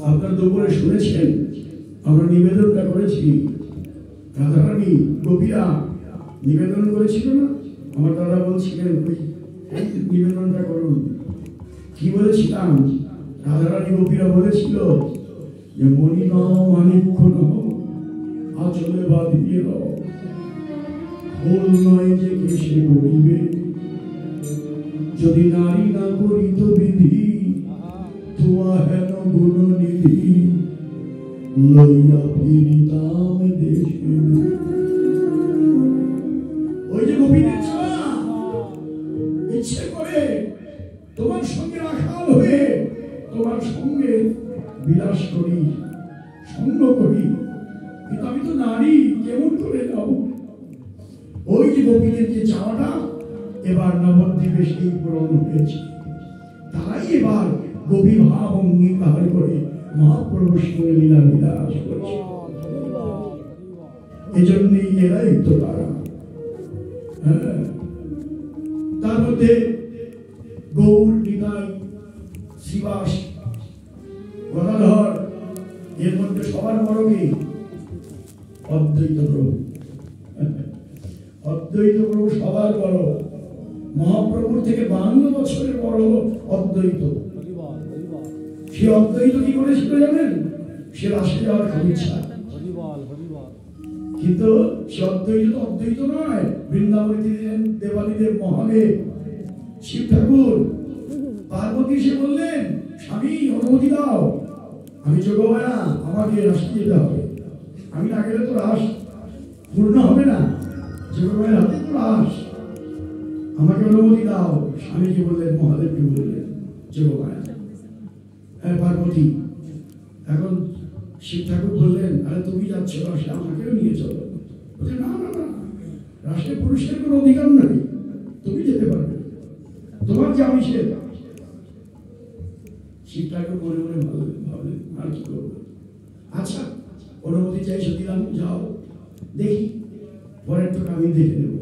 আপনার দুপুরে শুনেছেন আমরা নিবেদনটা করেছি, রাধারানী গোপীরা নিবেদন করেছিল না? আমার দাদা বলছিলেন ওই নিবেদনটা করুন। কি বলেছিলাম? রাধারানী গোপীরা বলেছিল যে মণি নাও মানিক্য নাও আচলে বাঁধিয়ে দাও, ফুল নয় যে কেশে গড়িবে, যদি নারী না করিত বিধি, তোয়া হেন গুণ নিধি, লইয়া ফিরিতাম দেশে। ওই যে গোপীদের ছোঁয়া ইচ্ছে করে তোমার সঙ্গে রাখাল হয়ে তোমার সঙ্গে বিলাস করি, সঙ্গ করি, কিন্তু আমি তো নারী, কেমন করে যাও? ওই যে গোপীদের যে চাওয়াটা এবার নবদ্বীপে সেই পূরণ হয়েছে। তাই এবার গভীর ভাব অঙ্গীকার করে মহাপ্রভুর সঙ্গে লীলা বিলাস করছে। এজন্যই এরাই তো তারা। তার মধ্যে গৌর, নিতাই, শ্রীবাস, গদাধর, এর মধ্যে সবার বড় কি? অদ্বৈত প্রভু। অদ্বৈত প্রভু সবার বড়। মহাপ্রভুর থেকে 52 বছরের বড় অদ্বৈত। সে অদ্বৈত কি করেছিল জানেন? সে রাষ্ট্রে যাওয়ার খুব ইচ্ছা, কিন্তু সে অদ্বৈত তো অদ্বৈত নয়। বৃন্দাবনে দেবাদিদেব মহাদেব শিব ঠাকুর পার্বতী সে বললেন, স্বামী অনুমতি দাও, আমি যোগমায়া, আমাকে রাষ্ট্রে যেতে হবে, আমি না গেলে তো রাস পূর্ণ হবে না, যোগমায়ের হাতে তো রাস, আমাকে অনুমতি দাও। স্বামীজি বললেন, মহাদেবকে বললেন, যোগমায়া। হ্যাঁ পার্বতী। এখন শিব ঠাকুর বললেন, আরে তুমি যাচ্ছ রাসে, আমাকেও নিয়ে চলো। বলছে, না না না, রাসে পুরুষের কোনো অধিকার নাই, তুমি যেতে পারবে, তোমার যে আমি সে। শিব ঠাকুর মনে মনে ভাবলেন, আর কি করবো? আচ্ছা অনুমতি চাইছো, দিলাম, যাও, দেখি পরের তো আমি দেখে নেব।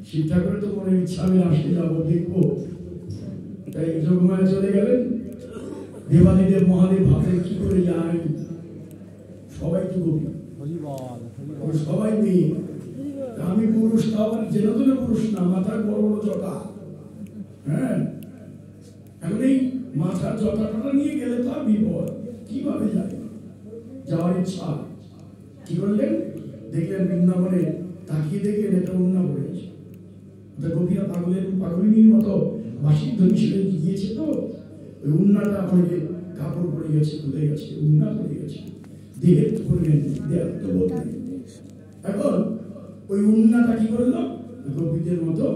শিব ঠাকুরের তো মনে ইচ্ছা, আমি রাসে যাবো, দেখবো। তাই যোগমায়া চলে গেলেন। দেবাদিদেব মহাদেব ভাবে কি করে যায়, সবাই তো গোপী, সবাই মেয়ে, আমি পুরুষ, তা আবার জেনাতনে পুরুষ না, মাথার বড় বড় জটা। হ্যাঁ, এখন এই মাথার জটাটা নিয়ে গেলে তো আর বিপদ, কিভাবে যায়? যাওয়ার ইচ্ছা। কি করলেন? দেখলেন বৃন্দাবনে, তাকিয়ে দেখলেন এটা উন্না পড়েছে। গোপীরা পাগলিনীর মতো বাসির ধ্বনি ছেড়ে গিয়েছে, তো ওই উন্নাটা অনেকে কাপড় পরে গেছে, খুলে গেছে, উন্না পড়ে গেছে, দেহের তো পড়লেন, দেহের তো বললেন। এখন ওই উন্নাটা কি করলো? গোপীদের মতো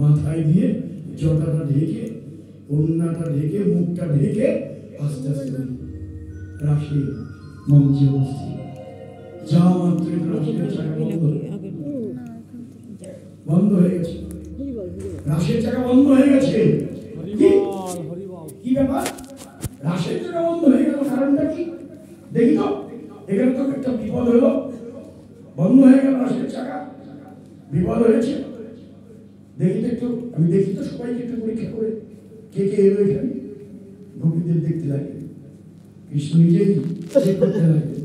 মাথায় দিয়ে জটাটা ঢেকে, উন্নাটা ঢেকে, মুখটা ঢেকে আস্তে আস্তে রাশি মঞ্চে উপস্থিত। যা মাত্র রাশের চাকা বন্ধ হয়ে গেছে, রাশের চাকা বন্ধ হয়ে গেছে। কি ব্যাপার? রাশের চাকা বন্ধ হয়ে গেল, কারণটা কি? দেখি তো, এখানে তো একটা বিপদ হলো, বন্ধ হয়ে গেল রাশের চাকা, বিপদ হয়েছে। দেখি তো একটু, আমি দেখি তো সবাইকে একটু পরীক্ষা করে, কে কে এলো এখানে। গোপীদের দেখতে লাগে, কৃষ্ণ নিজেই চেক করতে লাগে,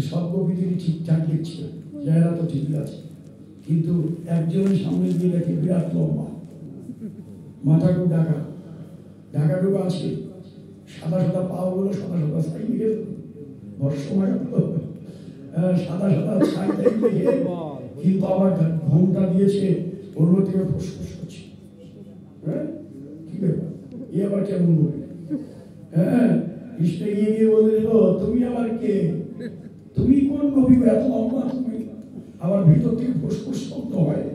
সব গোপীদেরই ঠিকঠাক দেখছিল, যারা তো ঠিকই আছে, কিন্তু একজনের সামনে দিয়ে দেখে বিরাট লম্বা, মাথাটুকু ঢাকা, ঢাকাটুকু আছে, সাদা সাদা পাও গুলো সাদা সাদা ছাই মিলে, বর্ষময় সাদা সাদা ছাই দেখে, কিন্তু আবার ঘোমটা দিয়েছে, ওর থেকে ফুসফুস করছে। হ্যাঁ, কি ব্যাপার, এ আবার কেমন বলে? হ্যাঁ, কৃষ্ণ গিয়ে গিয়ে বলে দিল, তুমি আবার কে? তুমি কোন কবি? এত লম্বা তুমি, আবার ভিতর থেকে ফুসফুস শব্দ হয়,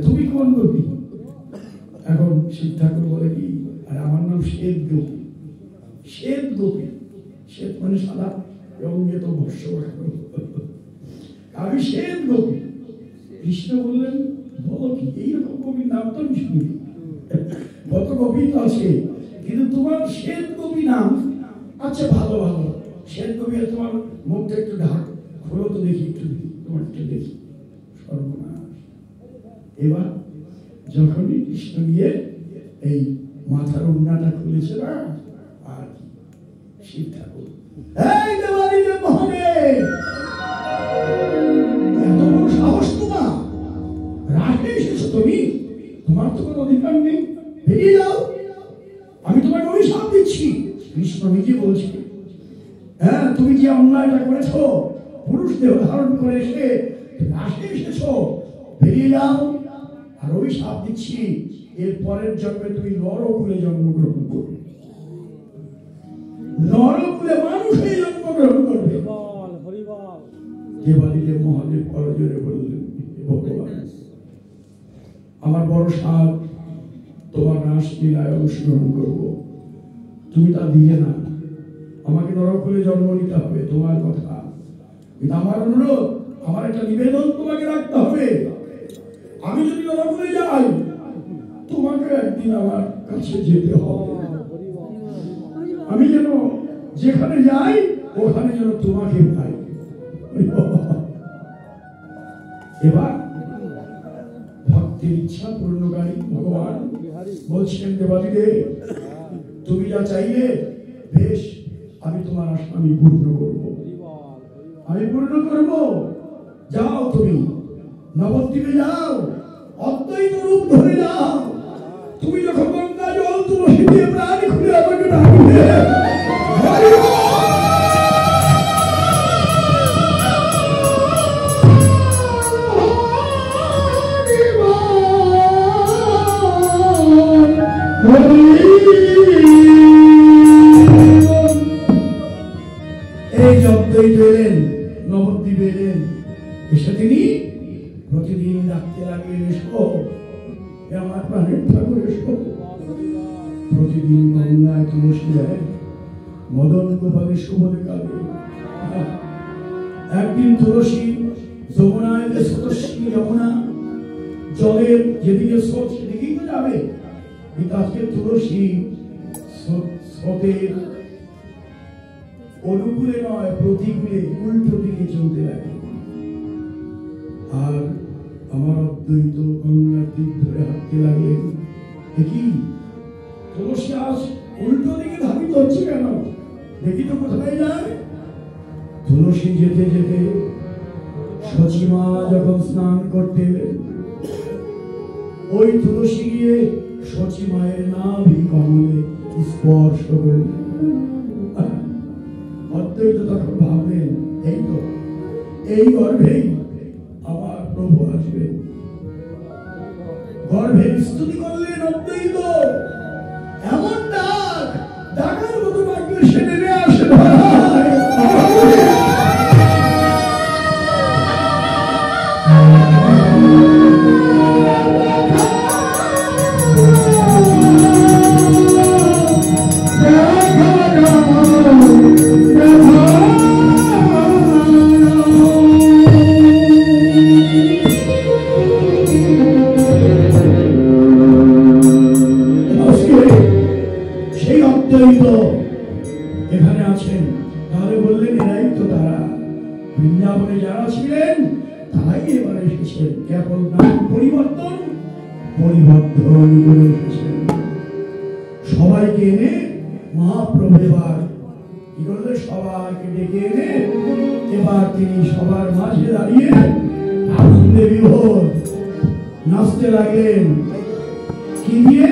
তুমি কোন কবি? এখন শিব ঠাকুর বলে কি, আর আমার নাম শ্বেত গোপী। শ্বেত গোপী, শ্বেত মানে সাদা, রঙে তো ভস্য, আমি শ্বেত গোপী। কৃষ্ণ বললেন, বলো কি, এইরকম কবির নাম তো আমি শুনি, কত কবি তো আছে, কিন্তু তোমার শ্বেত কবি নাম। আচ্ছা ভালো ভালো, শ্বেত কবি, তোমার মুখটা একটু ঢাক, খোলো তো দেখি, একটু দেখি, তোমার একটু দেখি। সর্বনাশ। এবার যখনই কৃষ্ণ গিয়ে এই মাথার উন্নাটা খুলেছে না, আর শিব ঠাকুর এই দেওয়ালিতে মহাদেব, এত বড় সাহস তোমার, রাতে এসেছো তুমি, তোমার তো কোনো অধিকার নেই, বেরিয়ে যাও, আমি তোমাকে অভিশাপ দিচ্ছি। কৃষ্ণ নিজে বলছে, হ্যাঁ তুমি যে অন্যায়টা করেছো, পুরুষ দেহ ধারণ করে এসে রাতে এসেছো, বেরিয়ে যাও, আর অভিশাপ দিচ্ছি এর পরের জন্মে তুমি নরকুলে জন্মগ্রহণ করবে, নরকুলে মানুষ হয়ে জন্মগ্রহণ করবে। দেবাদিদেব মহাদেব করজোরে বললেন, ভগবান আমার বড় সাধ, তোমার রাসলীলায় অংশগ্রহণ করবো, তুমি তা দিয়ে না, আমাকে নরকুলে জন্ম নিতে হবে, তোমার কথা, কিন্তু আমার অনুরোধ, আমার একটা নিবেদন তোমাকে রাখতে হবে, আমি যদি নরকুলে যাই তোমাকে একদিন আমার কাছে যেতে হবে, আমি যেন যেখানে যাই ওখানে যেন তোমাকে পাই। এবার ভক্তের ইচ্ছা পূর্ণকারী ভগবান বলছেন, দেবাদিদেব তুমি যা চাইলে বেশ, আমি তোমার আশা আমি পূর্ণ করব, আমি পূর্ণ করব, যাও তুমি নবদ্বীপে যাও, অদ্বৈত রূপ ধরে যাও, তুমি যখন গঙ্গা জল তুলসী দিয়ে প্রাণ খুলে আমাকে ডাকবে, এই অদ্বৈত এলেন, নবদ্বীপে এলেন, এসে তিনি প্রতিদিন ডাকতে লাগলেন, এসো আমার প্রাণের ঠাকুর এসো, প্রতিদিন গঙ্গায় তুলসী দেয়, মদন গোপালের সুবোধে কালে, একদিন তুলসী যমুনায়, স্রোতস্বী যমুনা, জলের যেদিকে স্রোত সেদিকেই তো যাবে, কিন্তু আজকে তুলসী স্রোতের অনুকূলে নয় প্রতিকূলে উল্টো দিকে চলতে লাগে, আর আমার অদ্বৈত গঙ্গার দিক ধরে হাঁটতে লাগলেন, দেখি তুলসী আজ উল্টো দিকে ধাবিত হচ্ছে কেন, দেখি তো কোথায় যায়। তুলসী যেতে যেতে সচিমা যখন স্নান করতে এলেন, ওই তুলসী গিয়ে সচিমায়ের নাভি কমলে স্পর্শ করলেন। অদ্বৈত তখন ভাবলেন, এই তো এই গর্ভেই আমার প্রভু আসবেন, গর্ভে স্তুতি করলেন অদ্বৈত, এমন ডাক, ডাকার মতো ডাকলে সে নেমে আসে, এখানে আছেন, তাহলে বললেন এরাই তো তারা, বৃন্দাবনে যারা ছিলেন তারাই এবারে এসেছেন, কেবল নাম পরিবর্তন করে এসেছেন। সবাইকে এনে মহাপ্রভু এবার কি করলেন, সবাইকে ডেকে এনে এবার তিনি সবার মাঝে দাঁড়িয়ে আনন্দে বিভোর নাচতে লাগলেন, কি দিয়ে,